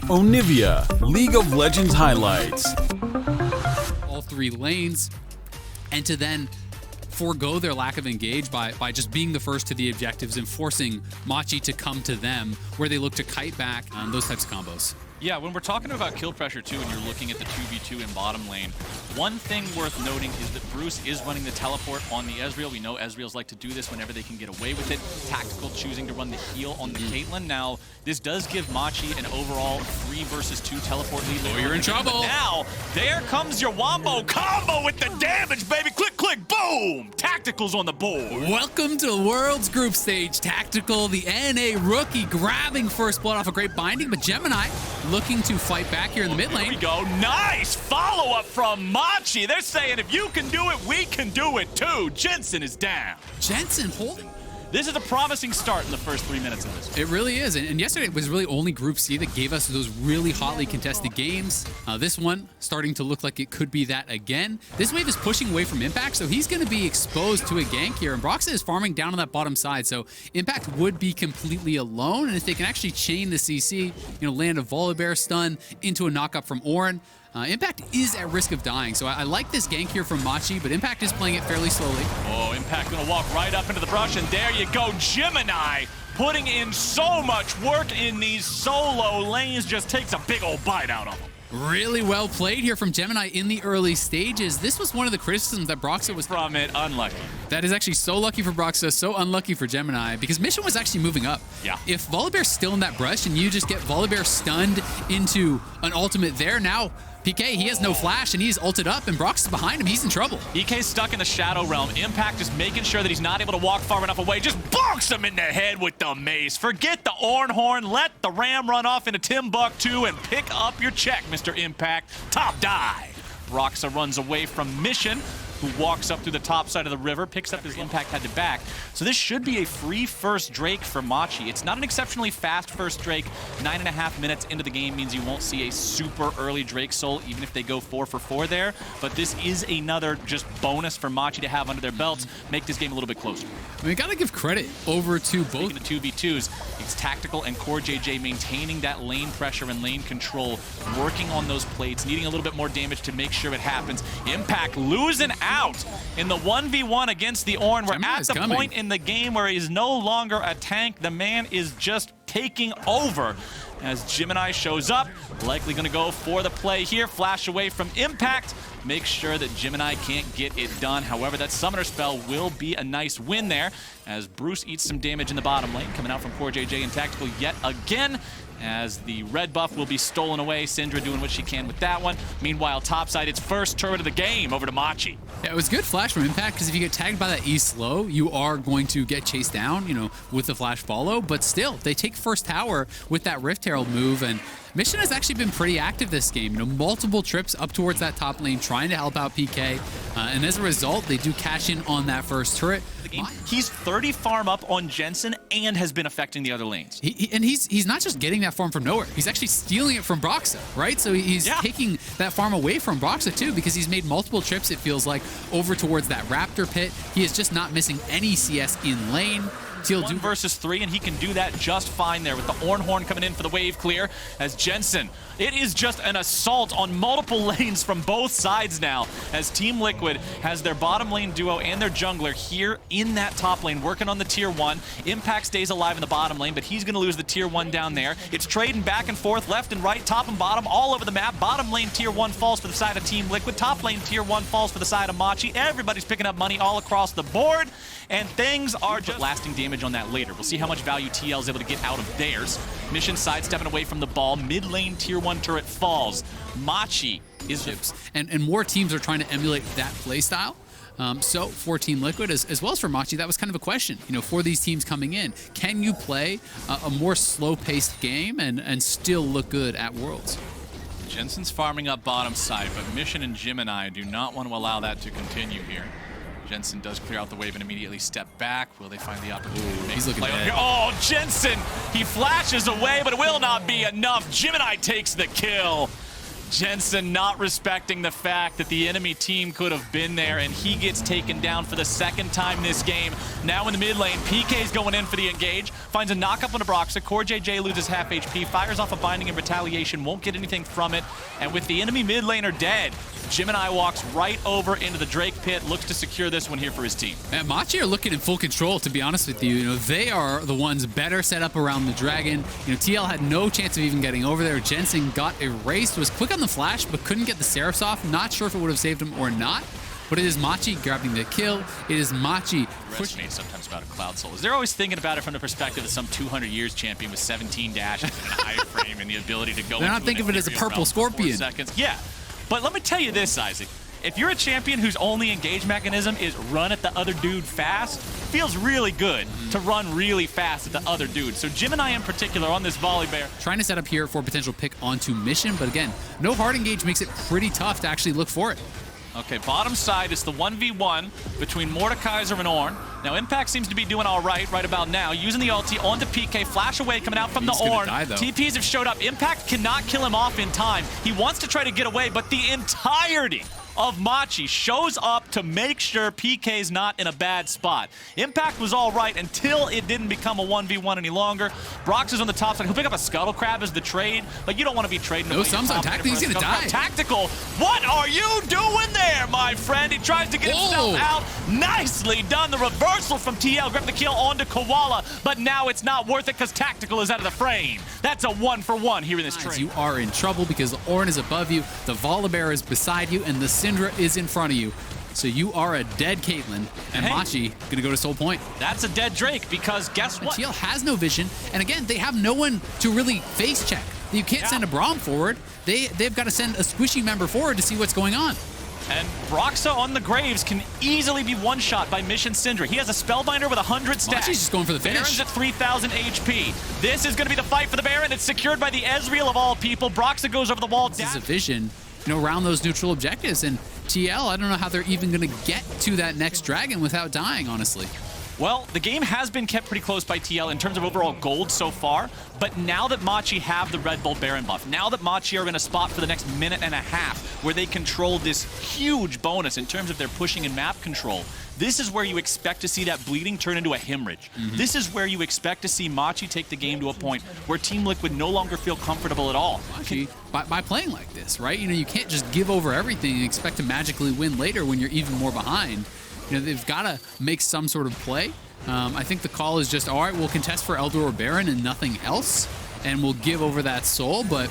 Onivia, League of Legends highlights. All three lanes, and to then forego their lack of engage by just being the first to the objectives and forcing Machi to come to them, where they look to kite back on those types of combos. Yeah, when we're talking about kill pressure too, and you're looking at the 2v2 in bottom lane, one thing worth noting is that Bruce is running the teleport on the Ezreal. We know Ezreals like to do this whenever they can get away with it. Tactical choosing to run the heal on the Caitlyn. Now, this does give Machi an overall 3 versus 2 teleport lead. Oh, you're in trouble. Now, there comes your wombo combo with the damage, baby. Click, click, boom. Tactical's on the board. Welcome to the World's Group Stage. Tactical, the NA rookie, grabbing first blood off a great binding, but Gemini looking to fight back here in the mid lane. Here we go. Nice follow-up from Machi. They're saying if you can do it, we can do it too. Jensen is down. Jensen holding. This is a promising start in the first 3 minutes of this. It really is, and yesterday was really only Group C that gave us those really hotly contested games. This one starting to look like it could be that again. This wave is pushing away from Impact, so he's going to be exposed to a gank here, and Broxa is farming down on that bottom side, so Impact would be completely alone, and if they can actually chain the CC, land a Volibear stun into a knockup from Orin, Impact is at risk of dying, so I like this gank here from Machi, but Impact is playing it fairly slowly. Oh, Impact gonna walk right up into the brush, and there you go, Gemini putting in so much work in these solo lanes, just takes a big old bite out of them. Really well played here from Gemini in the early stages. This was one of the criticisms that Broxa was from it. Unlucky. That is actually so lucky for Broxa, so unlucky for Gemini, because Mission was actually moving up. Yeah. If Volibear's still in that brush and you just get Volibear stunned into an ultimate there, now PK, he has no flash and he's ulted up and Brox's behind him, he's in trouble. EK's stuck in the Shadow Realm. Impact just making sure that he's not able to walk far enough away. Just bonks him in the head with the mace. Forget the Orn Horn. Let the Ram run off into Timbuktu and pick up your check, Mr. Impact. Top dive. Broxa runs away from Mission, who walks up through the top side of the river, picks up his Impact had to back. So this should be a free first Drake for Machi. It's not an exceptionally fast first Drake. 9.5 minutes into the game means you won't see a super early Drake soul, even if they go 4 for 4 there. But this is another just bonus for Machi to have under their belts, make this game a little bit closer. I mean, gotta give credit over to both. Speaking the 2v2s, it's Tactical and Core JJ maintaining that lane pressure and lane control, working on those plates, needing a little bit more damage to make sure it happens. Impact losing out in the 1v1 against the Orn. We're at the point in the game where he's no longer a tank. The man is just taking over as Gemini shows up. Likely going to go for the play here. Flash away from Impact. Make sure that Gemini can't get it done. However, that Summoner spell will be a nice win there as Bruce eats some damage in the bottom lane. Coming out from Core JJ and Tactical yet again, as the red buff will be stolen away. Syndra doing what she can with that one. Meanwhile, topside, it's first turret of the game over to Machi. Yeah, it was good flash from Impact, because if you get tagged by that E slow, you are going to get chased down, with the flash follow. But still, they take first tower with that Rift Herald move, and Mission has actually been pretty active this game. Multiple trips up towards that top lane, trying to help out PK. And as a result, they do cash in on that first turret. He's 30 farm up on Jensen and has been affecting the other lanes. He's not just getting that farm from nowhere. He's actually stealing it from Broxa, right? So he's taking that farm away from Broxa too, because he's made multiple trips, it feels like, over towards that Raptor pit. He is just not missing any CS in lane. 1 versus 3, and he can do that just fine there with the Orn Horn coming in for the wave clear as Jensen. It is just an assault on multiple lanes from both sides now as Team Liquid has their bottom lane duo and their jungler here in that top lane working on the tier 1. Impact stays alive in the bottom lane, but he's going to lose the tier 1 down there. It's trading back and forth, left and right, top and bottom, all over the map. Bottom lane tier 1 falls for the side of Team Liquid. Top lane tier 1 falls for the side of Machi. Everybody's picking up money all across the board, and things are just lasting damage on that later. We'll see how much value TL is able to get out of theirs. Mission sidestepping away from the ball. Mid lane tier 1 turret falls. Machi is... And more teams are trying to emulate that playstyle. So for Team Liquid, as well as for Machi, that was kind of a question, for these teams coming in. Can you play a more slow-paced game and still look good at Worlds? Jensen's farming up bottom side, but Mission and Gemini do not want to allow that to continue here. Jensen does clear out the wave and immediately step back. Will they find the opportunity to make he's looking play? Oh, Jensen! He flashes away, but it will not be enough. Gemini takes the kill. Jensen not respecting the fact that the enemy team could have been there, and he gets taken down for the second time this game. Now in the mid lane, PK's going in for the engage, finds a knock-up on a Broxa. CoreJJ loses half HP, fires off a binding in retaliation, won't get anything from it, and with the enemy mid laner dead, Gemini walks right over into the Drake pit, looks to secure this one here for his team. And Machi are looking in full control, to be honest with you. You know, they are the ones better set up around the dragon. You know, TL had no chance of even getting over there. Jensen got erased, was quick on the flash, but couldn't get the Seraphs off. Not sure if it would have saved him or not. But it is Machi grabbing the kill. It is Machi Resonate sometimes about a Cloud Soul. They're always thinking about it from the perspective of some 200 years champion with 17 dash and a high frame and the ability to go. They're not thinking of it as a purple scorpion. Yeah, but let me tell you this, Isaac. If you're a champion whose only engage mechanism is run at the other dude fast, feels really good to run really fast at the other dude. So Gemini in particular on this volley bear. Trying to set up here for a potential pick onto Mission, but again, no hard engage makes it pretty tough to actually look for it. Okay, bottom side, it's the 1v1 between Mordekaiser and Ornn. Now, Impact seems to be doing all right about now. Using the ulti onto PK, flash away coming out from the Ornn. TPs have showed up. Impact cannot kill him off in time. He wants to try to get away, but the entirety of Machi shows up to make sure PK's not in a bad spot. Impact was all right until it didn't become a 1v1 any longer. Brox is on the top side. He'll pick up a Scuttle Crab as the trade, but you don't want to be trading. No sums on Tactical. He's going to die. Tactical, what are you doing there, my friend? He tries to get himself out. Nicely done. The reversal from TL. Grab the kill onto Koala, but now it's not worth it because Tactical is out of the frame. That's a 1-for-1 here in this trade. You are in trouble because the Ornn is above you, the Volibear is beside you, and the Syndra is in front of you. So you are a dead Caitlyn, and hey, Machi gonna go to Soul Point. That's a dead Drake because guess what? TL has no vision, and again, they have no one to really face check. You can't send a Braum forward. They've got to send a squishy member forward to see what's going on. And Broxa on the Graves can easily be one-shot by Mission Syndra. He has a Spellbinder with 100 stacks. Machi's just going for the finish. Baron's at 3,000 HP. This is going to be the fight for the Baron. It's secured by the Ezreal of all people. Broxa goes over the wall. This is a vision, you know, around those neutral objectives. And TL, I don't know how they're even going to get to that next dragon without dying, honestly. Well, the game has been kept pretty close by TL in terms of overall gold so far, but now that Machi have the Red Bull Baron buff, now that Machi are in a spot for the next minute and a half where they control this huge bonus in terms of their pushing and map control, this is where you expect to see that bleeding turn into a hemorrhage. This is where you expect to see Machi take the game to a point where Team Liquid no longer feel comfortable at all. Machi, by playing like this, right? You know, you can't just give over everything and expect to magically win later when you're even more behind. You know, they've got to make some sort of play. I think the call is just, all right, we'll contest for Elder or Baron and nothing else, and we'll give over that soul, but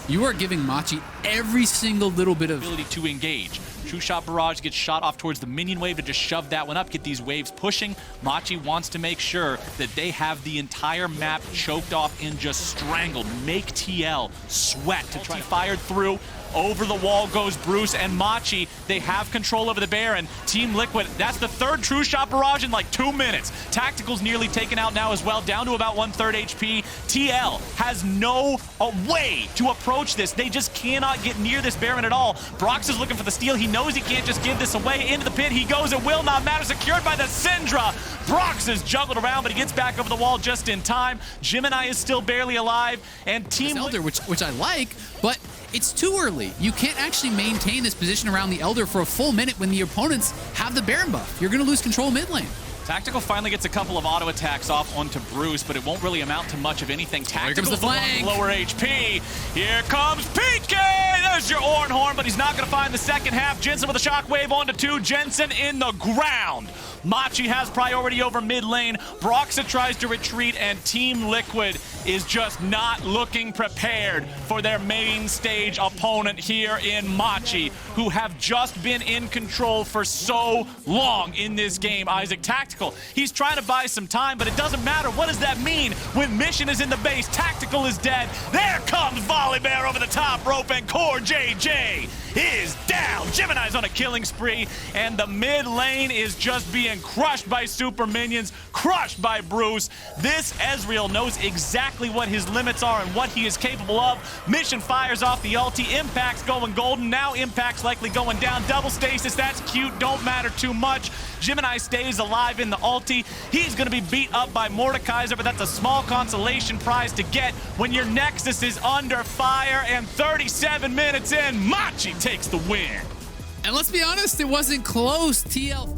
you are giving Machi every single little bit of ability to engage. True Shot Barrage gets shot off towards the minion wave to just shove that one up, get these waves pushing. Machi wants to make sure that they have the entire map choked off and just strangled. Make TL sweat to try. Fired through. Over the wall goes Bruce and Machi. They have control over the Baron. Team Liquid, that's the third True Shot Barrage in like 2 minutes. Tactical's nearly taken out now as well, down to about 1/3 HP. TL has no way to approach this. They just cannot get near this Baron at all. Brox is looking for the steal. He knows he can't just give this away. Into the pit he goes. It will not matter. Secured by the Syndra. Brox is juggled around, but he gets back over the wall just in time. Gemini is still barely alive. And Team Elder, which I like, but it's too early. You can't actually maintain this position around the Elder for a full minute when the opponents have the Baron buff. You're going to lose control mid lane. Tactical finally gets a couple of auto attacks off onto Bruce, but it won't really amount to much of anything. Tactical's the flank. Lower HP. Here comes PK. There's your Ornn Horn, but he's not going to find the second half. Jensen with a shockwave onto 2. Jensen in the ground. Machi has priority over mid lane. Broxa tries to retreat, and Team Liquid is just not looking prepared for their main stage opponent here in Machi, who have just been in control for so long in this game. Isaac, Tactical, he's trying to buy some time, but it doesn't matter. What does that mean when Mission is in the base? Tactical is dead. There comes Volibear over the top rope, and CoreJJ is down. Gemini's on a killing spree, and the mid lane is just being crushed by super minions, crushed by Bruce. This Ezreal knows exactly what his limits are and what he is capable of. Mission fires off the ulti. Impact's going golden. Now Impact's likely going down. Double stasis, that's cute. Don't matter too much. Gemini stays alive in the ulti. He's going to be beat up by Mordekaiser, but that's a small consolation prize to get when your Nexus is under fire. And 37 minutes in, Machi takes the win. And let's be honest, it wasn't close. TL